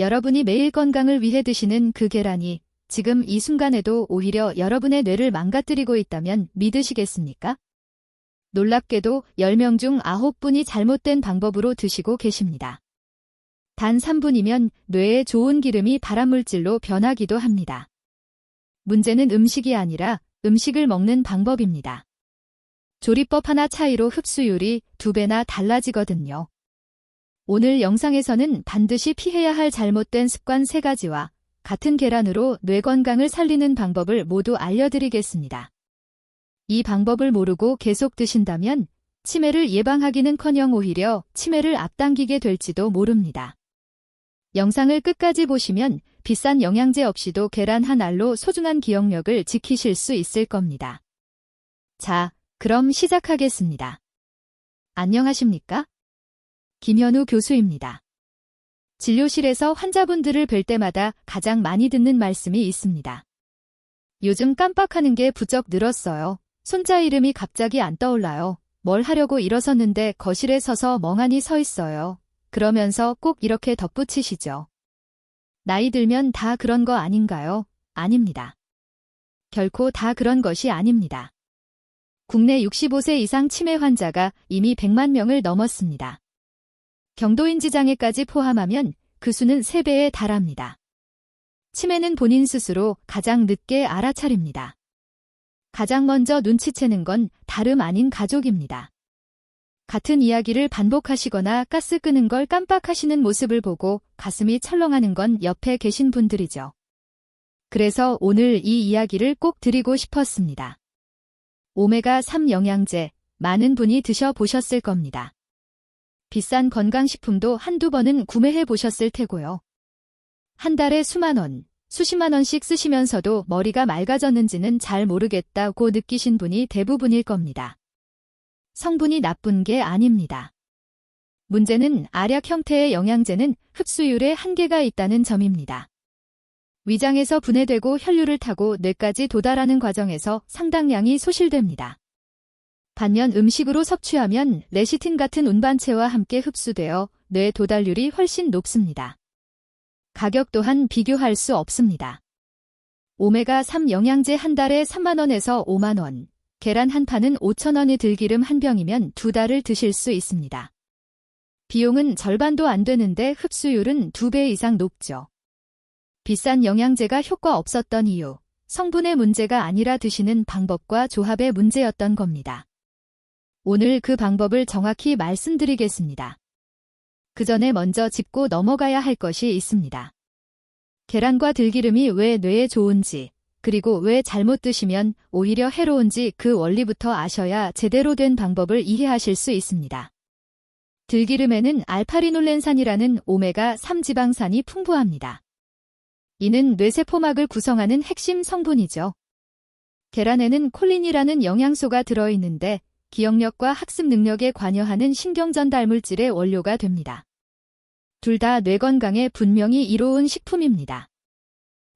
여러분이 매일 건강을 위해 드시는 그 계란이 지금 이 순간에도 오히려 여러분의 뇌를 망가뜨리고 있다면 믿으시겠습니까? 놀랍게도 10명 중 9분이 잘못된 방법으로 드시고 계십니다. 단 3분이면 뇌에 좋은 기름이 발암물질로 변하기도 합니다. 문제는 음식이 아니라 음식을 먹는 방법입니다. 조리법 하나 차이로 흡수율이 2배나 달라지거든요. 오늘 영상에서는 반드시 피해야 할 잘못된 습관 3가지와 같은 계란으로 뇌 건강을 살리는 방법을 모두 알려드리겠습니다. 이 방법을 모르고 계속 드신다면 치매를 예방하기는커녕 오히려 치매를 앞당기게 될지도 모릅니다. 영상을 끝까지 보시면 비싼 영양제 없이도 계란 한 알로 소중한 기억력을 지키실 수 있을 겁니다. 자, 그럼 시작하겠습니다. 안녕하십니까? 김현우 교수입니다. 진료실에서 환자분들을 뵐 때마다 가장 많이 듣는 말씀이 있습니다. 요즘 깜빡하는 게 부쩍 늘었어요. 손자 이름이 갑자기 안 떠올라요. 뭘 하려고 일어섰는데 거실에 서서 멍하니 서 있어요. 그러면서 꼭 이렇게 덧붙이시죠. 나이 들면 다 그런 거 아닌가요? 아닙니다. 결코 다 그런 것이 아닙니다. 국내 65세 이상 치매 환자가 이미 100만 명을 넘었습니다. 경도인지 장애까지 포함하면 그 수는 3배에 달합니다. 치매는 본인 스스로 가장 늦게 알아차립니다. 가장 먼저 눈치채는 건 다름 아닌 가족입니다. 같은 이야기를 반복하시거나 가스 끄는 걸 깜빡하시는 모습을 보고 가슴이 철렁하는 건 옆에 계신 분들이죠. 그래서 오늘 이 이야기를 꼭 드리고 싶었습니다. 오메가3 영양제, 많은 분이 드셔보셨을 겁니다. 비싼 건강식품도 한두 번은 구매해 보셨을 테고요. 한 달에 수만 원, 수십만 원씩 쓰시면서도 머리가 맑아졌는지는 잘 모르겠다고 느끼신 분이 대부분일 겁니다. 성분이 나쁜 게 아닙니다. 문제는 알약 형태의 영양제는 흡수율에 한계가 있다는 점입니다. 위장에서 분해되고 혈류를 타고 뇌까지 도달하는 과정에서 상당량이 소실됩니다. 반면 음식으로 섭취하면 레시틴 같은 운반체와 함께 흡수되어 뇌 도달률이 훨씬 높습니다. 가격 또한 비교할 수 없습니다. 오메가3 영양제 한 달에 3만 원에서 5만 원, 계란 한 판은 5천 원의 들기름 한 병이면 2달을 드실 수 있습니다. 비용은 절반도 안 되는데 흡수율은 2배 이상 높죠. 비싼 영양제가 효과 없었던 이유, 성분의 문제가 아니라 드시는 방법과 조합의 문제였던 겁니다. 오늘 그 방법을 정확히 말씀드리겠습니다. 그 전에 먼저 짚고 넘어가야 할 것이 있습니다. 계란과 들기름이 왜 뇌에 좋은지, 그리고 왜 잘못 드시면 오히려 해로운지 그 원리부터 아셔야 제대로 된 방법을 이해하실 수 있습니다. 들기름에는 알파리놀렌산이라는 오메가3 지방산이 풍부합니다. 이는 뇌세포막을 구성하는 핵심 성분이죠. 계란에는 콜린이라는 영양소가 들어있는데 기억력과 학습 능력에 관여하는 신경전달 물질의 원료가 됩니다. 둘 다 뇌 건강에 분명히 이로운 식품입니다.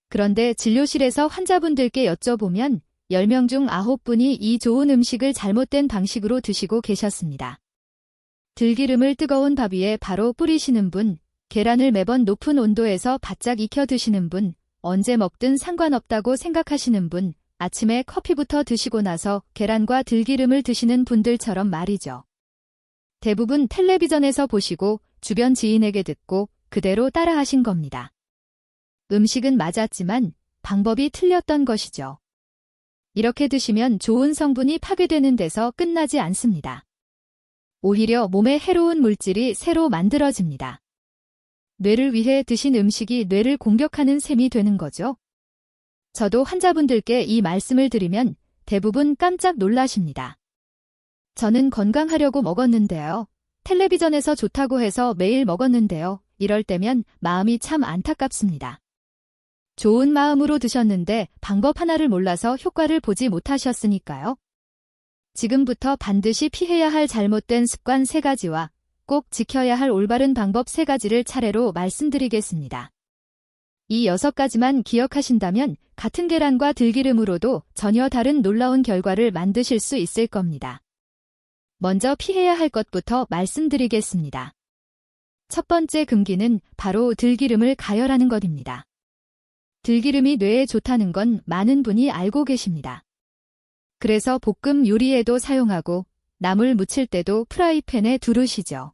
그런데 진료실에서 환자분들께 여쭤보면 10명 중 9분이 이 좋은 음식을 잘못된 방식으로 드시고 계셨습니다. 들기름을 뜨거운 밥 위에 바로 뿌리시는 분, 계란을 매번 높은 온도에서 바짝 익혀 드시는 분, 언제 먹든 상관없다고 생각하시는 분, 아침에 커피부터 드시고 나서 계란과 들기름을 드시는 분들처럼 말이죠. 대부분 텔레비전에서 보시고 주변 지인에게 듣고 그대로 따라하신 겁니다. 음식은 맞았지만 방법이 틀렸던 것이죠. 이렇게 드시면 좋은 성분이 파괴되는 데서 끝나지 않습니다. 오히려 몸에 해로운 물질이 새로 만들어집니다. 뇌를 위해 드신 음식이 뇌를 공격하는 셈이 되는 거죠. 저도 환자분들께 이 말씀을 드리면 대부분 깜짝 놀라십니다. 저는 건강하려고 먹었는데요. 텔레비전에서 좋다고 해서 매일 먹었는데요. 이럴 때면 마음이 참 안타깝습니다. 좋은 마음으로 드셨는데 방법 하나를 몰라서 효과를 보지 못하셨으니까요. 지금부터 반드시 피해야 할 잘못된 습관 3가지와 꼭 지켜야 할 올바른 방법 3가지를 차례로 말씀드리겠습니다. 이 6가지만 기억하신다면 같은 계란과 들기름으로도 전혀 다른 놀라운 결과를 만드실 수 있을 겁니다. 먼저 피해야 할 것부터 말씀드리겠습니다. 첫 번째 금기는 바로 들기름을 가열하는 것입니다. 들기름이 뇌에 좋다는 건 많은 분이 알고 계십니다. 그래서 볶음 요리에도 사용하고 나물 무칠 때도 프라이팬에 두르시죠.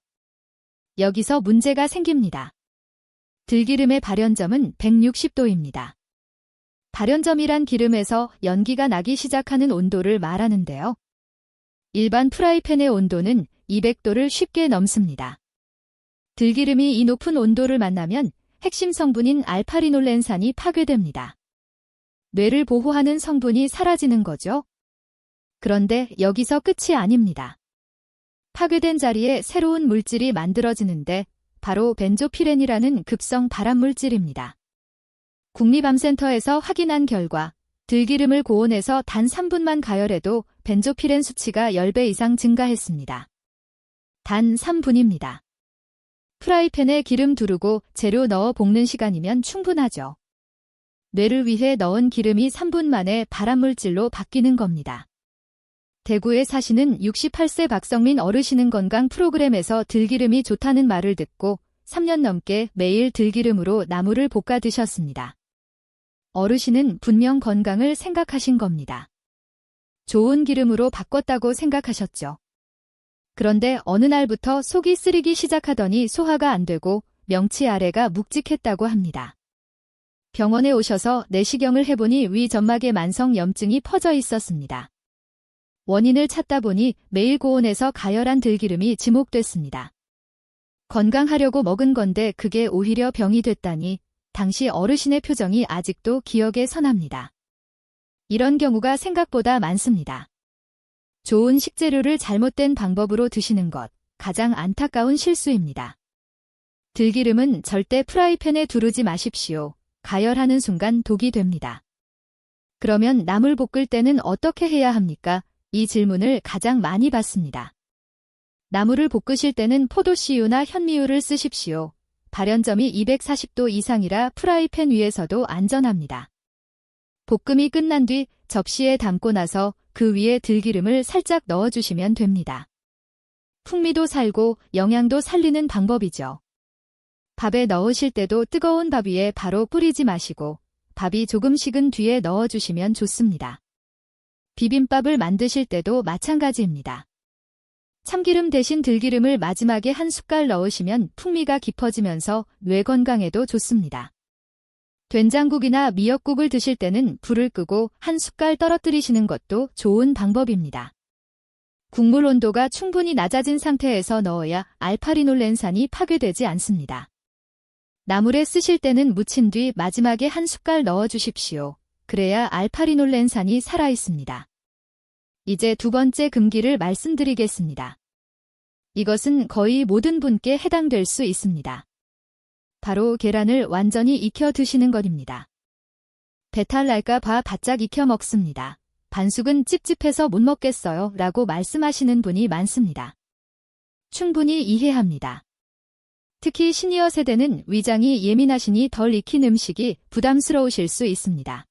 여기서 문제가 생깁니다. 들기름의 발연점은 160도입니다. 발연점이란 기름에서 연기가 나기 시작하는 온도를 말하는데요. 일반 프라이팬의 온도는 200도를 쉽게 넘습니다. 들기름이 이 높은 온도를 만나면 핵심 성분인 알파리놀렌산이 파괴됩니다. 뇌를 보호하는 성분이 사라지는 거죠. 그런데 여기서 끝이 아닙니다. 파괴된 자리에 새로운 물질이 만들어지는데 바로 벤조피렌이라는 급성 발암물질입니다. 국립암센터에서 확인한 결과 들기름을 고온에서 단 3분만 가열해도 벤조피렌 수치가 10배 이상 증가했습니다. 단 3분입니다. 프라이팬에 기름 두르고 재료 넣어 볶는 시간이면 충분하죠. 뇌를 위해 넣은 기름이 3분 만에 발암물질로 바뀌는 겁니다. 대구에 사시는 68세 박성민 어르신은 건강 프로그램에서 들기름이 좋다는 말을 듣고 3년 넘게 매일 들기름으로 나물을 볶아 드셨습니다. 어르신은 분명 건강을 생각하신 겁니다. 좋은 기름으로 바꿨다고 생각하셨죠. 그런데 어느 날부터 속이 쓰리기 시작하더니 소화가 안 되고 명치 아래가 묵직했다고 합니다. 병원에 오셔서 내시경을 해보니 위 점막에 만성염증이 퍼져 있었습니다. 원인을 찾다 보니 매일 고온에서 가열한 들기름이 지목됐습니다. 건강하려고 먹은 건데 그게 오히려 병이 됐다니 당시 어르신의 표정이 아직도 기억에 선합니다. 이런 경우가 생각보다 많습니다. 좋은 식재료를 잘못된 방법으로 드시는 것, 가장 안타까운 실수입니다. 들기름은 절대 프라이팬에 두르지 마십시오. 가열하는 순간 독이 됩니다. 그러면 나물 볶을 때는 어떻게 해야 합니까? 이 질문을 가장 많이 받습니다. 나물을 볶으실 때는 포도씨유나 현미유를 쓰십시오. 발연점이 240도 이상이라 프라이팬 위에서도 안전합니다. 볶음이 끝난 뒤 접시에 담고 나서 그 위에 들기름을 살짝 넣어주시면 됩니다. 풍미도 살고 영양도 살리는 방법이죠. 밥에 넣으실 때도 뜨거운 밥 위에 바로 뿌리지 마시고 밥이 조금 식은 뒤에 넣어주시면 좋습니다. 비빔밥을 만드실 때도 마찬가지입니다. 참기름 대신 들기름을 마지막에 한 숟갈 넣으시면 풍미가 깊어지면서 뇌 건강에도 좋습니다. 된장국이나 미역국을 드실 때는 불을 끄고 한 숟갈 떨어뜨리시는 것도 좋은 방법입니다. 국물 온도가 충분히 낮아진 상태에서 넣어야 알파리놀렌산이 파괴되지 않습니다. 나물에 쓰실 때는 무친 뒤 마지막에 한 숟갈 넣어주십시오. 그래야 알파리놀렌산이 살아있습니다. 이제 두 번째 금기를 말씀드리겠습니다. 이것은 거의 모든 분께 해당될 수 있습니다. 바로 계란을 완전히 익혀 드시는 것입니다. 배탈 날까 봐 바짝 익혀 먹습니다. 반숙은 찝찝해서 못 먹겠어요 라고 말씀하시는 분이 많습니다. 충분히 이해합니다. 특히 시니어 세대는 위장이 예민하시니 덜 익힌 음식이 부담스러우실 수 있습니다.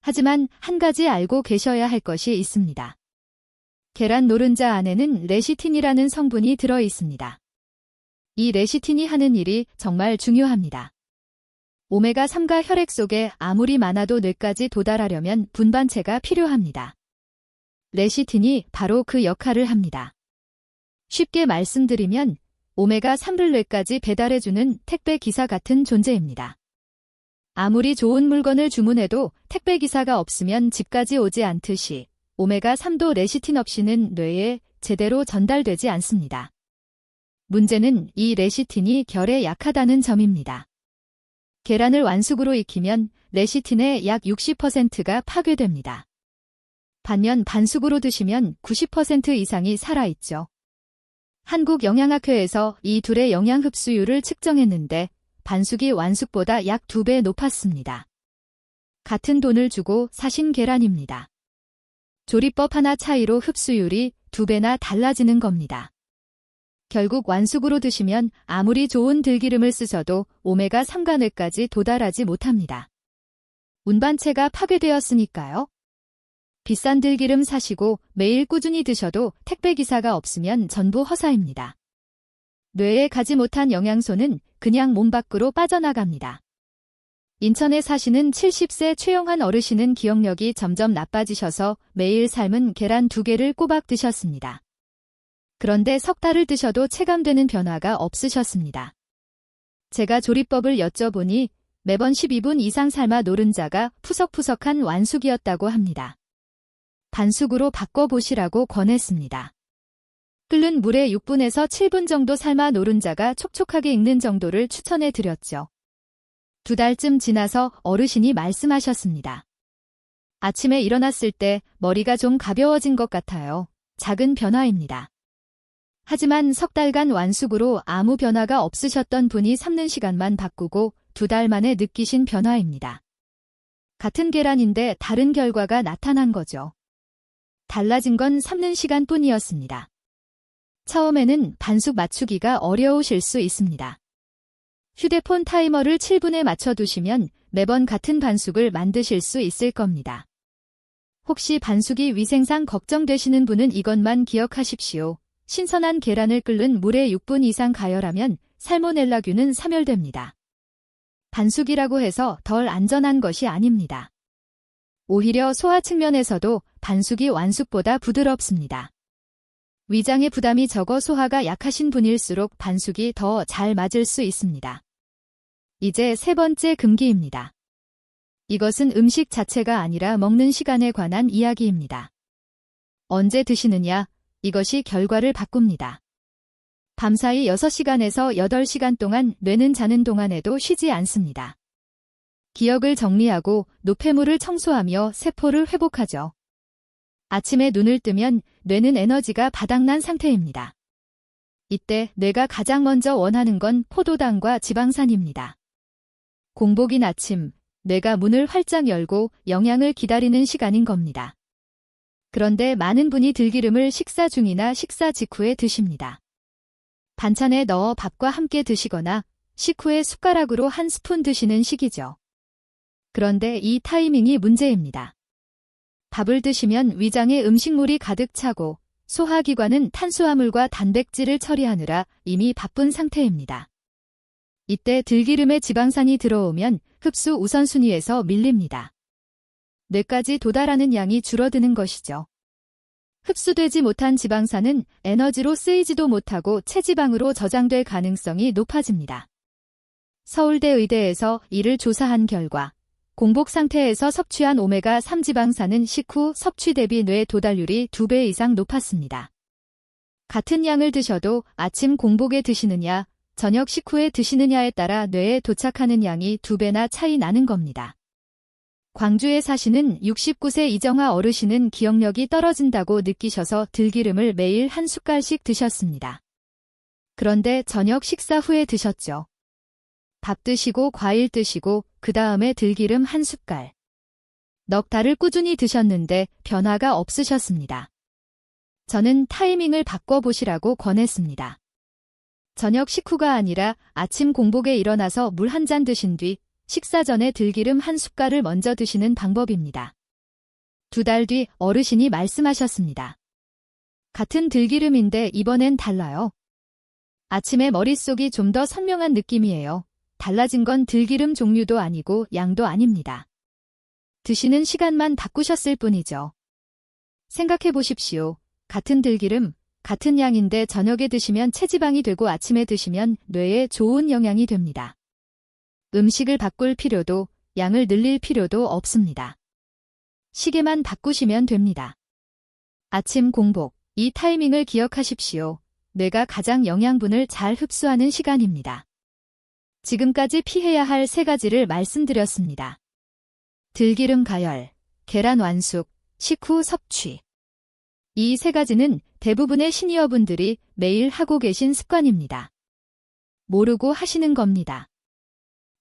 하지만 한 가지 알고 계셔야 할 것이 있습니다. 계란 노른자 안에는 레시틴이라는 성분이 들어 있습니다. 이 레시틴이 하는 일이 정말 중요합니다. 오메가3가 혈액 속에 아무리 많아도 뇌까지 도달하려면 분반체가 필요합니다. 레시틴이 바로 그 역할을 합니다. 쉽게 말씀드리면 오메가3를 뇌까지 배달해주는 택배 기사 같은 존재입니다. 아무리 좋은 물건을 주문해도 택배 기사가 없으면 집까지 오지 않듯이 오메가3도 레시틴 없이는 뇌에 제대로 전달되지 않습니다. 문제는 이 레시틴이 결에 약하다는 점입니다. 계란을 완숙으로 익히면 레시틴의 약 60%가 파괴됩니다. 반면 반숙으로 드시면 90% 이상이 살아있죠. 한국영양학회에서 이 둘의 영양 흡수율을 측정했는데 반숙이 완숙보다 약 2배 높았습니다. 같은 돈을 주고 사신 계란입니다. 조리법 하나 차이로 흡수율이 2배나 달라지는 겁니다. 결국 완숙으로 드시면 아무리 좋은 들기름을 쓰셔도 오메가3가 뇌까지 도달하지 못합니다. 운반체가 파괴되었으니까요. 비싼 들기름 사시고 매일 꾸준히 드셔도 택배기사가 없으면 전부 허사입니다. 뇌에 가지 못한 영양소는 그냥 몸 밖으로 빠져나갑니다. 인천에 사시는 70세 최영환 어르신은 기억력이 점점 나빠지셔서 매일 삶은 계란 2개를 꼬박 드셨습니다. 그런데 석 달을 드셔도 체감되는 변화가 없으셨습니다. 제가 조리법을 여쭤보니 매번 12분 이상 삶아 노른자가 푸석푸석한 완숙이었다고 합니다. 반숙으로 바꿔보시라고 권했습니다. 끓는 물에 6분에서 7분 정도 삶아 노른자가 촉촉하게 익는 정도를 추천해 드렸죠. 2달쯤 지나서 어르신이 말씀하셨습니다. 아침에 일어났을 때 머리가 좀 가벼워진 것 같아요. 작은 변화입니다. 하지만 석 달간 완숙으로 아무 변화가 없으셨던 분이 삶는 시간만 바꾸고 2달 만에 느끼신 변화입니다. 같은 계란인데 다른 결과가 나타난 거죠. 달라진 건 삶는 시간뿐이었습니다. 처음에는 반숙 맞추기가 어려우실 수 있습니다. 휴대폰 타이머를 7분에 맞춰두시면 매번 같은 반숙을 만드실 수 있을 겁니다. 혹시 반숙이 위생상 걱정되시는 분은 이것만 기억하십시오. 신선한 계란을 끓는 물에 6분 이상 가열하면 살모넬라균은 사멸됩니다. 반숙이라고 해서 덜 안전한 것이 아닙니다. 오히려 소화 측면에서도 반숙이 완숙보다 부드럽습니다. 위장의 부담이 적어 소화가 약하신 분일수록 반숙이 더 잘 맞을 수 있습니다. 이제 3번째 금기입니다. 이것은 음식 자체가 아니라 먹는 시간에 관한 이야기입니다. 언제 드시느냐, 이것이 결과를 바꿉니다. 밤사이 6시간에서 8시간 동안 뇌는 자는 동안에도 쉬지 않습니다. 기억을 정리하고 노폐물을 청소하며 세포를 회복하죠. 아침에 눈을 뜨면 뇌는 에너지가 바닥난 상태입니다. 이때 뇌가 가장 먼저 원하는 건 포도당과 지방산입니다. 공복인 아침, 뇌가 문을 활짝 열고 영양을 기다리는 시간인 겁니다. 그런데 많은 분이 들기름을 식사 중이나 식사 직후에 드십니다. 반찬에 넣어 밥과 함께 드시거나 식후에 숟가락으로 한 스푼 드시는 시기죠. 그런데 이 타이밍이 문제입니다. 밥을 드시면 위장에 음식물이 가득 차고 소화기관은 탄수화물과 단백질을 처리하느라 이미 바쁜 상태입니다. 이때 들기름에 지방산이 들어오면 흡수 우선순위에서 밀립니다. 뇌까지 도달하는 양이 줄어드는 것이죠. 흡수되지 못한 지방산은 에너지로 쓰이지도 못하고 체지방으로 저장될 가능성이 높아집니다. 서울대 의대에서 이를 조사한 결과 공복 상태에서 섭취한 오메가3 지방산은 식후 섭취 대비 뇌 도달률이 2배 이상 높았습니다. 같은 양을 드셔도 아침 공복에 드시느냐, 저녁 식후에 드시느냐에 따라 뇌에 도착하는 양이 2배나 차이 나는 겁니다. 광주에 사시는 69세 이정화 어르신은 기억력이 떨어진다고 느끼셔서 들기름을 매일 한 숟갈씩 드셨습니다. 그런데 저녁 식사 후에 드셨죠. 밥 드시고 과일 드시고 그 다음에 들기름 한 숟갈. 넉 달을 꾸준히 드셨는데 변화가 없으셨습니다. 저는 타이밍을 바꿔보시라고 권했습니다. 저녁 식후가 아니라 아침 공복에 일어나서 물 한 잔 드신 뒤 식사 전에 들기름 한 숟갈을 먼저 드시는 방법입니다. 2달 뒤 어르신이 말씀하셨습니다. 같은 들기름인데 이번엔 달라요. 아침에 머릿속이 좀 더 선명한 느낌이에요. 달라진 건 들기름 종류도 아니고 양도 아닙니다. 드시는 시간만 바꾸셨을 뿐이죠. 생각해 보십시오. 같은 들기름, 같은 양인데 저녁에 드시면 체지방이 되고 아침에 드시면 뇌에 좋은 영양이 됩니다. 음식을 바꿀 필요도, 양을 늘릴 필요도 없습니다. 시계만 바꾸시면 됩니다. 아침 공복, 이 타이밍을 기억하십시오. 뇌가 가장 영양분을 잘 흡수하는 시간입니다. 지금까지 피해야 할 3가지를 말씀드렸습니다. 들기름 가열, 계란 완숙, 식후 섭취. 이 3가지는 대부분의 시니어분들이 매일 하고 계신 습관입니다. 모르고 하시는 겁니다.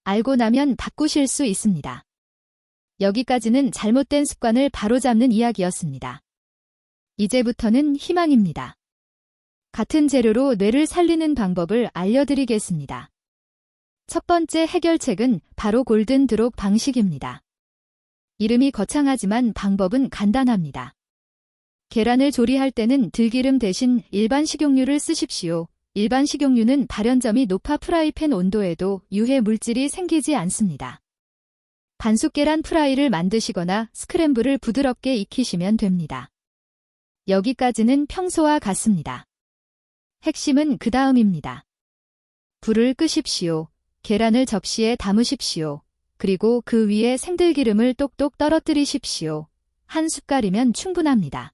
알고 나면 바꾸실 수 있습니다. 여기까지는 잘못된 습관을 바로잡는 이야기였습니다. 이제부터는 희망입니다. 같은 재료로 뇌를 살리는 방법을 알려드리겠습니다. 첫 번째 해결책은 바로 골든 드롭 방식입니다. 이름이 거창하지만 방법은 간단합니다. 계란을 조리할 때는 들기름 대신 일반 식용유를 쓰십시오. 일반 식용유는 발연점이 높아 프라이팬 온도에도 유해 물질이 생기지 않습니다. 반숙 계란 프라이를 만드시거나 스크램블을 부드럽게 익히시면 됩니다. 여기까지는 평소와 같습니다. 핵심은 그 다음입니다. 불을 끄십시오. 계란을 접시에 담으십시오. 그리고 그 위에 생들기름을 똑똑 떨어뜨리십시오. 한 숟갈이면 충분합니다.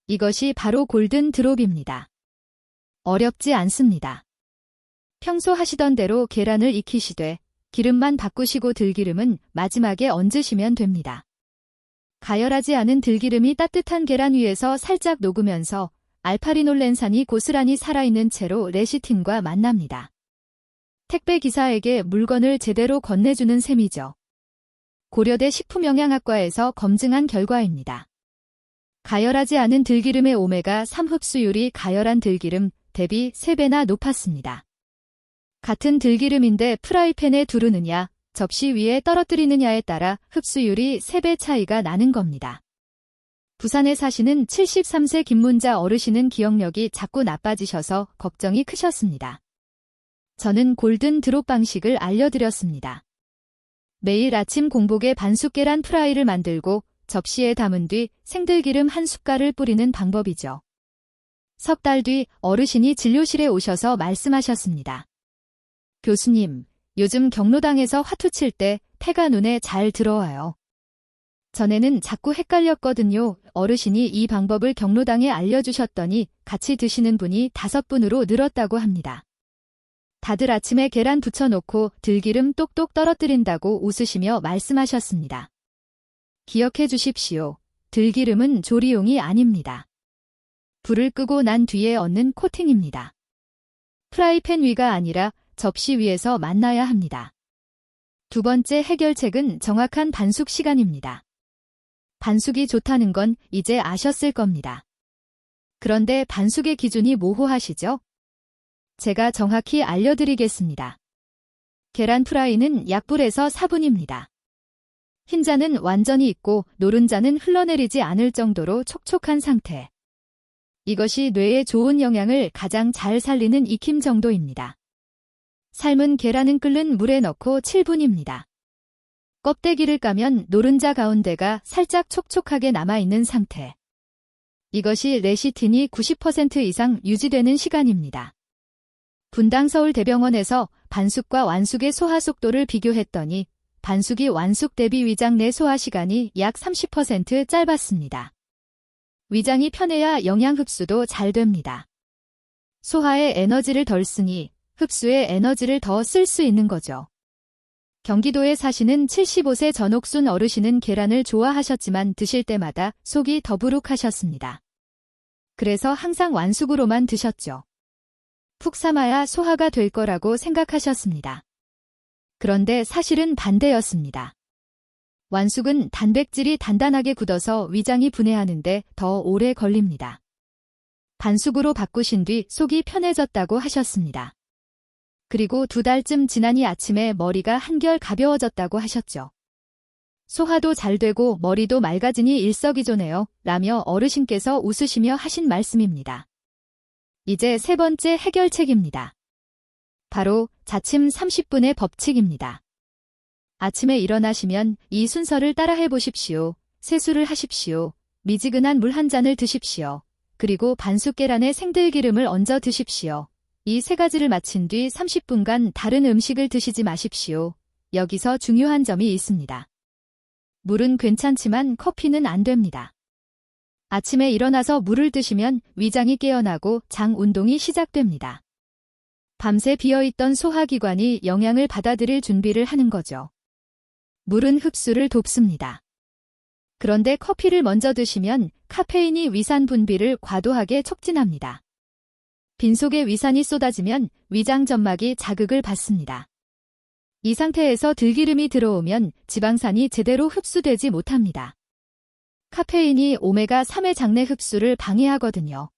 이것이 바로 골든 드롭입니다. 어렵지 않습니다. 평소 하시던 대로 계란을 익히시되 기름만 바꾸시고 들기름은 마지막에 얹으시면 됩니다. 가열하지 않은 들기름이 따뜻한 계란 위에서 살짝 녹으면서 알파리놀렌산이 고스란히 살아있는 채로 레시틴과 만납니다. 택배 기사에게 물건을 제대로 건네주는 셈이죠. 고려대 식품영양학과에서 검증한 결과입니다. 가열하지 않은 들기름의 오메가3 흡수율이 가열한 들기름 대비 3배나 높았습니다. 같은 들기름인데 프라이팬에 두르느냐, 접시 위에 떨어뜨리느냐에 따라 흡수율이 3배 차이가 나는 겁니다. 부산에 사시는 73세 김문자 어르신은 기억력이 자꾸 나빠지셔서 걱정이 크셨습니다. 저는 골든 드롭 방식을 알려드렸습니다. 매일 아침 공복에 반숙 계란 프라이를 만들고 접시에 담은 뒤 생들기름 한 숟갈을 뿌리는 방법이죠. 석 달 뒤 어르신이 진료실에 오셔서 말씀하셨습니다. 교수님, 요즘 경로당에서 화투 칠 때 패가 눈에 잘 들어와요. 전에는 자꾸 헷갈렸거든요. 어르신이 이 방법을 경로당에 알려주셨더니 같이 드시는 분이 5분으로 늘었다고 합니다. 다들 아침에 계란 부쳐놓고 들기름 똑똑 떨어뜨린다고 웃으시며 말씀하셨습니다. 기억해 주십시오. 들기름은 조리용이 아닙니다. 불을 끄고 난 뒤에 얹는 코팅입니다. 프라이팬 위가 아니라 접시 위에서 만나야 합니다. 두 번째 해결책은 정확한 반숙 시간입니다. 반숙이 좋다는 건 이제 아셨을 겁니다. 그런데 반숙의 기준이 모호하시죠? 제가 정확히 알려드리겠습니다. 계란 프라이는 약불에서 4분입니다. 흰자는 완전히 익고 노른자는 흘러내리지 않을 정도로 촉촉한 상태. 이것이 뇌에 좋은 영양을 가장 잘 살리는 익힘 정도입니다. 삶은 계란은 끓는 물에 넣고 7분입니다. 껍데기를 까면 노른자 가운데가 살짝 촉촉하게 남아있는 상태. 이것이 레시틴이 90% 이상 유지되는 시간입니다. 분당 서울대병원에서 반숙과 완숙의 소화 속도를 비교했더니 반숙이 완숙 대비 위장 내 소화 시간이 약 30% 짧았습니다. 위장이 편해야 영양 흡수도 잘 됩니다. 소화에 에너지를 덜 쓰니 흡수에 에너지를 더 쓸 수 있는 거죠. 경기도에 사시는 75세 전옥순 어르신은 계란을 좋아하셨지만 드실 때마다 속이 더부룩하셨습니다. 그래서 항상 완숙으로만 드셨죠. 푹 삶아야 소화가 될 거라고 생각하셨습니다. 그런데 사실은 반대였습니다. 완숙은 단백질이 단단하게 굳어서 위장이 분해하는데 더 오래 걸립니다. 반숙으로 바꾸신 뒤 속이 편해졌다고 하셨습니다. 그리고 2달쯤 지나니 아침에 머리가 한결 가벼워졌다고 하셨죠. 소화도 잘 되고 머리도 맑아지니 일석이조네요. 라며 어르신께서 웃으시며 하신 말씀입니다. 이제 세 번째 해결책입니다. 바로 자침 30분의 법칙입니다. 아침에 일어나시면 이 순서를 따라해 보십시오. 세수를 하십시오. 미지근한 물 한 잔을 드십시오. 그리고 반숙 계란에 생들기름을 얹어 드십시오. 이 세 가지를 마친 뒤 30분간 다른 음식을 드시지 마십시오. 여기서 중요한 점이 있습니다. 물은 괜찮지만 커피는 안 됩니다. 아침에 일어나서 물을 드시면 위장이 깨어나고 장 운동이 시작됩니다. 밤새 비어있던 소화기관이 영양을 받아들일 준비를 하는 거죠. 물은 흡수를 돕습니다. 그런데 커피를 먼저 드시면 카페인이 위산 분비를 과도하게 촉진합니다. 빈속에 위산이 쏟아지면 위장 점막이 자극을 받습니다. 이 상태에서 들기름이 들어오면 지방산이 제대로 흡수되지 못합니다. 카페인이 오메가3의 장내 흡수를 방해하거든요.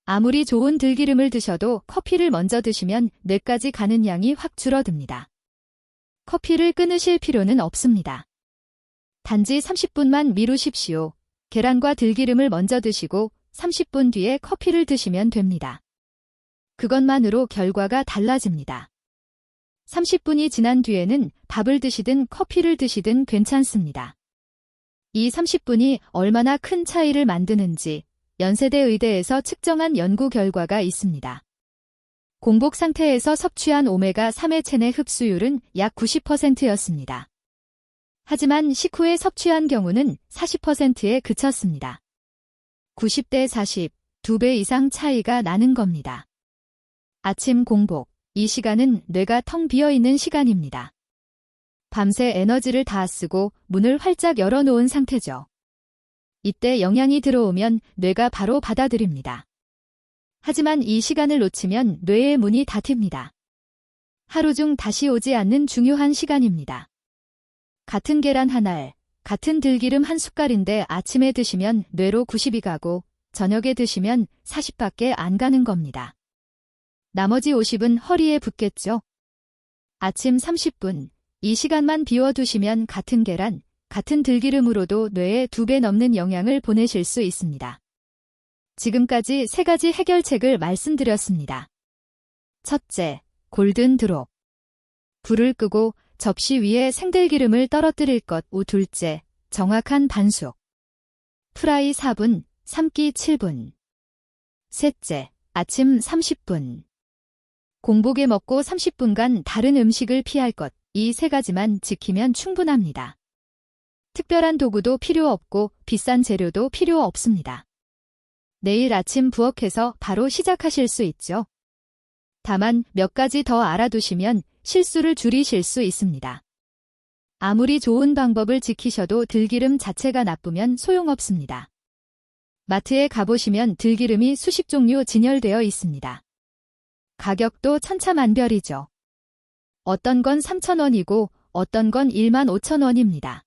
아무리 좋은 들기름을 드셔도 커피를 먼저 드시면 뇌까지 가는 양이 확 줄어듭니다. 커피를 끊으실 필요는 없습니다. 단지 30분만 미루십시오. 계란과 들기름을 먼저 드시고 30분 뒤에 커피를 드시면 됩니다. 그것만으로 결과가 달라집니다. 30분이 지난 뒤에는 밥을 드시든 커피를 드시든 괜찮습니다. 이 30분이 얼마나 큰 차이를 만드는지 연세대 의대에서 측정한 연구 결과가 있습니다. 공복 상태에서 섭취한 오메가3의 체내 흡수율은 약 90%였습니다. 하지만 식후에 섭취한 경우는 40%에 그쳤습니다. 90대 40, 2배 이상 차이가 나는 겁니다. 아침 공복, 이 시간은 뇌가 텅 비어있는 시간입니다. 밤새 에너지를 다 쓰고 문을 활짝 열어놓은 상태죠. 이때 영양이 들어오면 뇌가 바로 받아들입니다. 하지만 이 시간을 놓치면 뇌의 문이 닫힙니다. 하루 중 다시 오지 않는 중요한 시간입니다. 같은 계란 한 알, 같은 들기름 한 숟갈인데 아침에 드시면 뇌로 90이 가고 저녁에 드시면 40밖에 안 가는 겁니다. 나머지 50은 허리에 붙겠죠. 아침 30분, 이 시간만 비워두시면 같은 계란, 같은 들기름으로도 뇌에 2배 넘는 영양을 보내실 수 있습니다. 지금까지 3가지 해결책을 말씀드렸습니다. 첫째, 골든 드롭. 불을 끄고 접시 위에 생들기름을 떨어뜨릴 것. 둘째, 정확한 반숙. 프라이 4분, 삶기 7분. 셋째, 아침 30분. 공복에 먹고 30분간 다른 음식을 피할 것. 이 3가지만 지키면 충분합니다. 특별한 도구도 필요 없고 비싼 재료도 필요 없습니다. 내일 아침 부엌에서 바로 시작하실 수 있죠. 다만 몇 가지 더 알아두시면 실수를 줄이실 수 있습니다. 아무리 좋은 방법을 지키셔도 들기름 자체가 나쁘면 소용없습니다. 마트에 가보시면 들기름이 수십 종류 진열되어 있습니다. 가격도 천차만별이죠. 어떤 건 3,000원이고 어떤 건 15,000원입니다.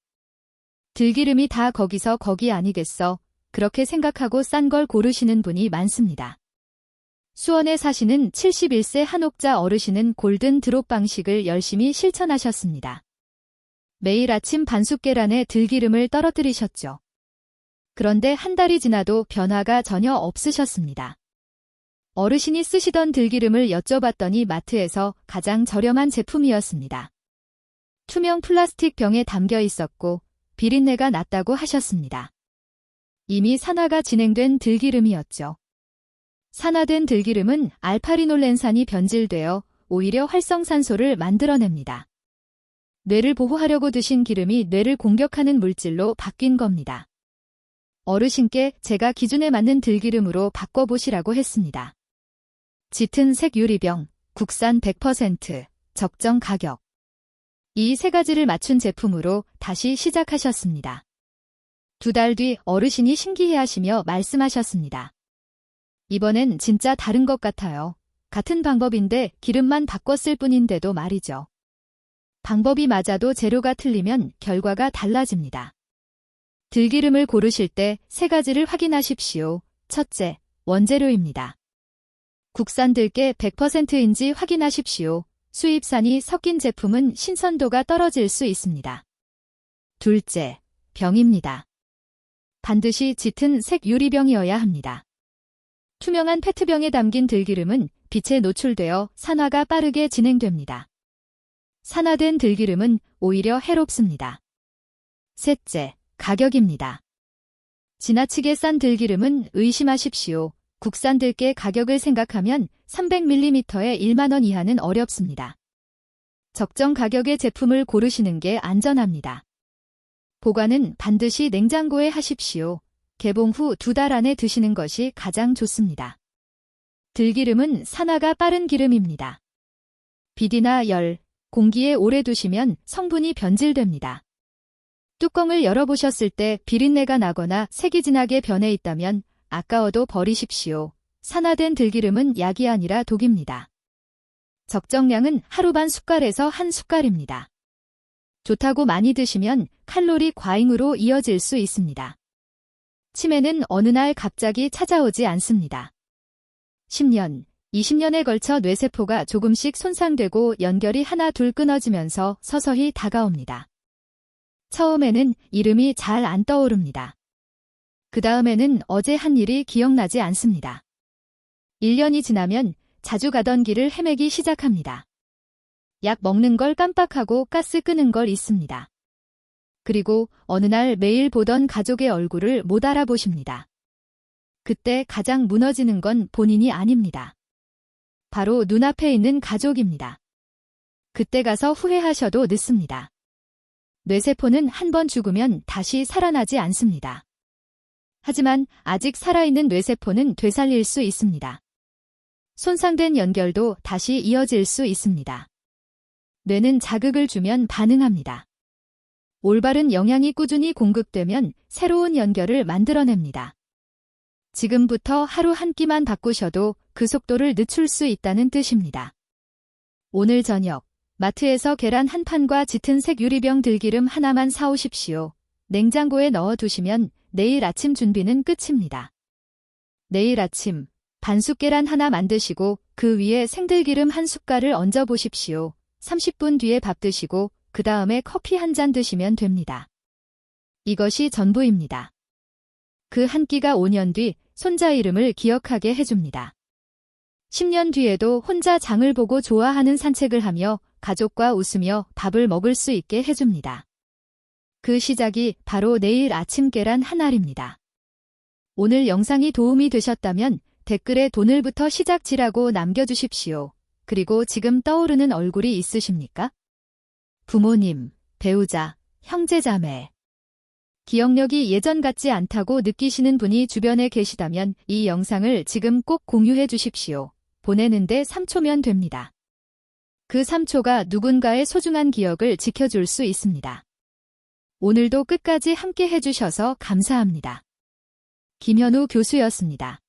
들기름이 다 거기서 거기 아니겠어? 그렇게 생각하고 싼 걸 고르시는 분이 많습니다. 수원에 사시는 71세 한옥자 어르신은 골든 드롭 방식을 열심히 실천하셨습니다. 매일 아침 반숙 계란에 들기름을 떨어뜨리셨죠. 그런데 한 달이 지나도 변화가 전혀 없으셨습니다. 어르신이 쓰시던 들기름을 여쭤봤더니 마트에서 가장 저렴한 제품이었습니다. 투명 플라스틱 병에 담겨 있었고 비린내가 났다고 하셨습니다. 이미 산화가 진행된 들기름이었죠. 산화된 들기름은 알파리놀렌산이 변질되어 오히려 활성산소를 만들어냅니다. 뇌를 보호하려고 드신 기름이 뇌를 공격하는 물질로 바뀐 겁니다. 어르신께 제가 기준에 맞는 들기름으로 바꿔보시라고 했습니다. 짙은 색 유리병, 국산 100%, 적정 가격. 이 3가지를 맞춘 제품으로 다시 시작하셨습니다. 2달 뒤 어르신이 신기해하시며 말씀하셨습니다. 이번엔 진짜 다른 것 같아요. 같은 방법인데 기름만 바꿨을 뿐인데도 말이죠. 방법이 맞아도 재료가 틀리면 결과가 달라집니다. 들기름을 고르실 때 3가지를 확인하십시오. 첫째, 원재료입니다. 국산 들깨 100%인지 확인하십시오. 수입산이 섞인 제품은 신선도가 떨어질 수 있습니다. 둘째, 병입니다. 반드시 짙은 색 유리병이어야 합니다. 투명한 페트병에 담긴 들기름은 빛에 노출되어 산화가 빠르게 진행됩니다. 산화된 들기름은 오히려 해롭습니다. 셋째, 가격입니다. 지나치게 싼 들기름은 의심하십시오. 국산 들깨 가격을 생각하면 300ml에 1만 원 이하는 어렵습니다. 적정 가격의 제품을 고르시는 게 안전합니다. 보관은 반드시 냉장고에 하십시오. 개봉 후 2달 안에 드시는 것이 가장 좋습니다. 들기름은 산화가 빠른 기름입니다. 비디나 열, 공기에 오래 두시면 성분이 변질됩니다. 뚜껑을 열어보셨을 때 비린내가 나거나 색이 진하게 변해 있다면 아까워도 버리십시오. 산화된 들기름은 약이 아니라 독입니다. 적정량은 하루 반 숟갈에서 한 숟갈입니다. 좋다고 많이 드시면 칼로리 과잉으로 이어질 수 있습니다. 치매는 어느 날 갑자기 찾아오지 않습니다. 10년, 20년에 걸쳐 뇌세포가 조금씩 손상되고 연결이 하나 둘 끊어지면서 서서히 다가옵니다. 처음에는 이름이 잘 안 떠오릅니다. 그 다음에는 어제 한 일이 기억나지 않습니다. 1년이 지나면 자주 가던 길을 헤매기 시작합니다. 약 먹는 걸 깜빡하고 가스 끄는 걸 잊습니다. 그리고 어느 날 매일 보던 가족의 얼굴을 못 알아보십니다. 그때 가장 무너지는 건 본인이 아닙니다. 바로 눈앞에 있는 가족입니다. 그때 가서 후회하셔도 늦습니다. 뇌세포는 한 번 죽으면 다시 살아나지 않습니다. 하지만 아직 살아있는 뇌세포는 되살릴 수 있습니다. 손상된 연결도 다시 이어질 수 있습니다. 뇌는 자극을 주면 반응합니다. 올바른 영양이 꾸준히 공급되면 새로운 연결을 만들어냅니다. 지금부터 하루 한 끼만 바꾸셔도 그 속도를 늦출 수 있다는 뜻입니다. 오늘 저녁, 마트에서 계란 한 판과 짙은 색 유리병 들기름 하나만 사오십시오. 냉장고에 넣어두시면 내일 아침 준비는 끝입니다. 내일 아침, 반숙 계란 하나 만드시고 그 위에 생들기름 한 숟갈을 얹어 보십시오. 30분 뒤에 밥 드시고 그 다음에 커피 한 잔 드시면 됩니다. 이것이 전부입니다. 그 한 끼가 5년 뒤 손자 이름을 기억하게 해줍니다. 10년 뒤에도 혼자 장을 보고 좋아하는 산책을 하며 가족과 웃으며 밥을 먹을 수 있게 해줍니다. 그 시작이 바로 내일 아침 계란 한 알입니다. 오늘 영상이 도움이 되셨다면 댓글에 돈을부터 시작지라고 남겨주십시오. 그리고 지금 떠오르는 얼굴이 있으십니까? 부모님, 배우자, 형제자매. 기억력이 예전 같지 않다고 느끼시는 분이 주변에 계시다면 이 영상을 지금 꼭 공유해 주십시오. 보내는데 3초면 됩니다. 그 3초가 누군가의 소중한 기억을 지켜줄 수 있습니다. 오늘도 끝까지 함께 해주셔서 감사합니다. 김현우 교수였습니다.